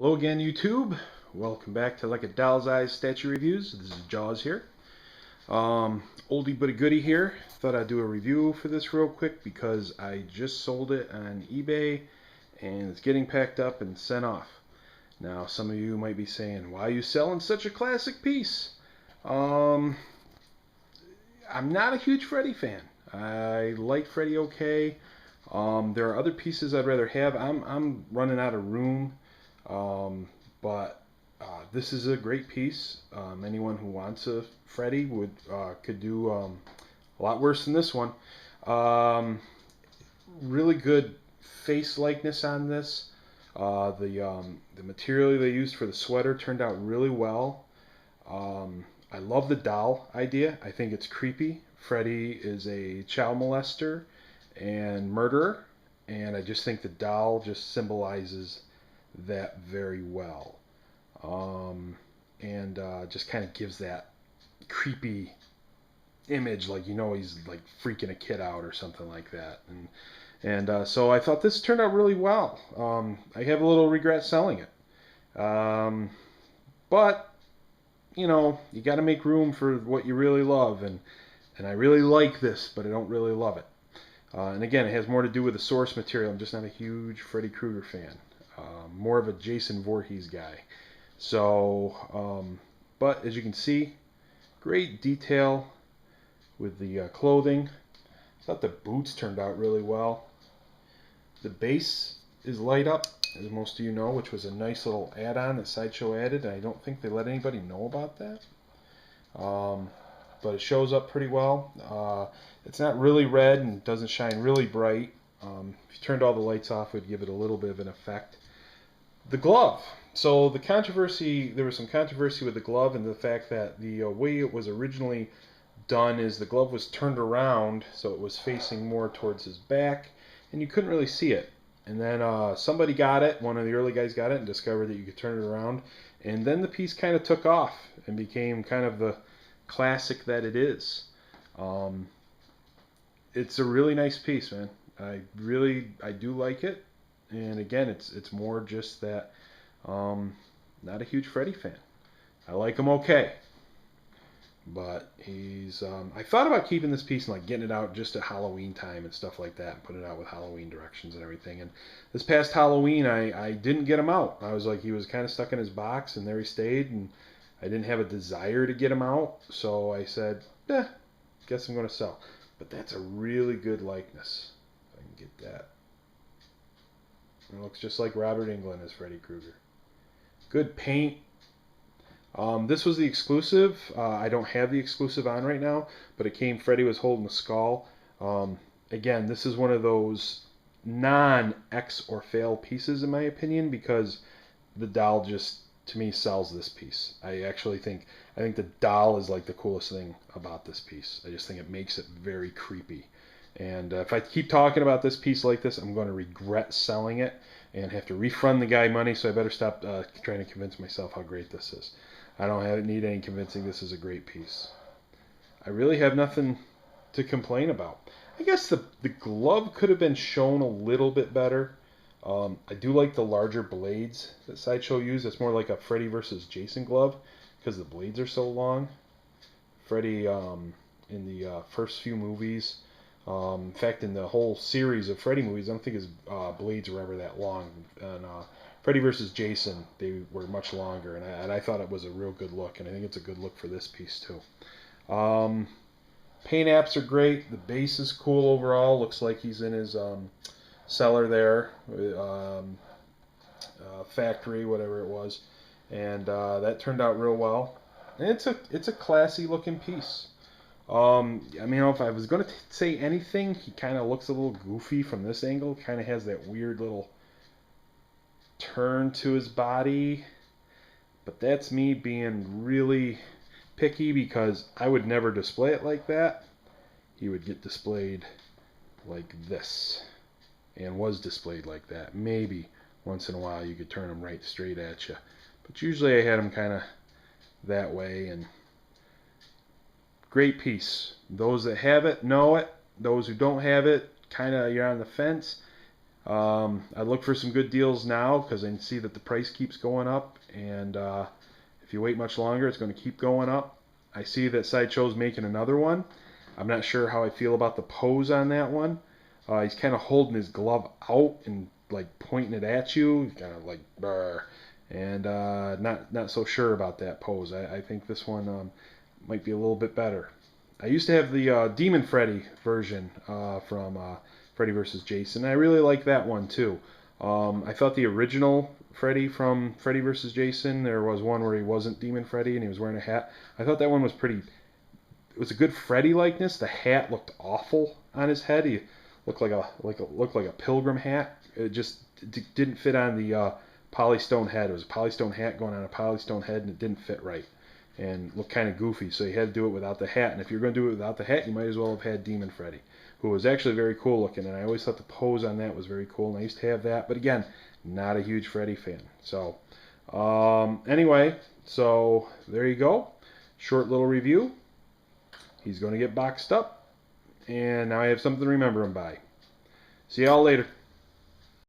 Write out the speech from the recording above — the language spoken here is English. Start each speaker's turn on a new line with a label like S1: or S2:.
S1: Hello again, YouTube. Welcome back to Like a Doll's Eyes Statue Reviews. This is Jaws here. Oldie but a goodie here. Thought I'd do a review for this real quick because I just sold it on eBay and it's getting packed up and sent off. Now, some of you might be saying, why are you selling such a classic piece? I'm not a huge Freddy fan. I like Freddy okay. There are other pieces I'd rather have. I'm running out of room. But this is a great piece. Anyone who wants a Freddy could do a lot worse than this one. Really good face likeness on this. The material they used for the sweater turned out really well. I love the doll idea. I think it's creepy. Freddy is a child molester and murderer, and I just think the doll just symbolizes that very well. And just kind of gives that creepy image, like he's like freaking a kid out or something like that. And so I thought this turned out really well. I have a little regret selling it, but you got to make room for what you really love, and I really like this, but I don't really love it. And again, it has more to do with the source material. I'm just not a huge Freddy Krueger fan. More of a Jason Voorhees guy. But as you can see, great detail with the clothing. I thought the boots turned out really well. The base is light up, as most of you know, which was a nice little add-on that Sideshow added. And I don't think they let anybody know about that. But it shows up pretty well. It's not really red and doesn't shine really bright. If you turned all the lights off, it would give it a little bit of an effect. The glove. So there was some controversy with the glove and the fact that the way it was originally done is the glove was turned around, so it was facing more towards his back, and you couldn't really see it. And then somebody got it, one of the early guys got it and discovered that you could turn it around, and then the piece kind of took off and became kind of the classic that it is. It's a really nice piece, man. I do like it. And again, it's more just that not a huge Freddy fan. I like him okay, but he's. I thought about keeping this piece and like getting it out just at Halloween time and stuff like that, and putting it out with Halloween directions and everything. And this past Halloween, I didn't get him out. I was like, he was kind of stuck in his box, and there he stayed, and I didn't have a desire to get him out, so I said, guess I'm gonna sell. But that's a really good likeness. If I can get that. It looks just like Robert Englund as Freddy Krueger. Good paint. This was the exclusive. I don't have the exclusive on right now, but it came. Freddy was holding the skull. Again, this is one of those non-X or fail pieces in my opinion, because the doll just to me sells this piece. I think the doll is like the coolest thing about this piece. I just think it makes it very creepy. And if I keep talking about this piece like this, I'm going to regret selling it and have to refund the guy money, so I better stop trying to convince myself how great this is. I don't need any convincing this is a great piece. I really have nothing to complain about. I guess the glove could have been shown a little bit better. I do like the larger blades that Sideshow used. It's more like a Freddy versus Jason glove because the blades are so long. Freddy in the first few movies, in fact, in the whole series of Freddy movies, I don't think his blades were ever that long. And Freddy vs. Jason, they were much longer, and I thought it was a real good look, and I think it's a good look for this piece too. Paint apps are great. The base is cool overall. Looks like he's in his cellar there, factory, whatever it was, and that turned out real well. And it's a classy looking piece. I mean, if I was going to say anything, he kind of looks a little goofy from this angle. Kind of has that weird little turn to his body. But that's me being really picky because I would never display it like that. He would get displayed like this. And was displayed like that. Maybe once in a while you could turn him right straight at you. But usually I had him kind of that way, and great piece. Those that have it know it. Those who don't have it, kind of you're on the fence. I look for some good deals now because I see that the price keeps going up, and if you wait much longer, it's going to keep going up. I see that Sideshow's making another one. I'm not sure how I feel about the pose on that one. He's kind of holding his glove out and like pointing it at you, kind of like brr, and not so sure about that pose. I think this one might be a little bit better. I used to have the Demon Freddy version from Freddy vs. Jason. I really like that one too. I thought the original Freddy from Freddy vs. Jason, there was one where he wasn't Demon Freddy and he was wearing a hat. I thought that one was pretty. It was a good Freddy likeness. The hat looked awful on his head. He looked like a pilgrim hat. It just didn't fit on the Polystone head. It was a Polystone hat going on a Polystone head, and it didn't fit right and looked kind of goofy. So you had to do it without the hat. And if you're going to do it without the hat, you might as well have had Demon Freddy, who was actually very cool looking. And I always thought the pose on that was very cool. And I used to have that, but again, not a huge Freddy fan. So anyway, so there you go. Short little review. He's going to get boxed up, and now I have something to remember him by. See y'all later.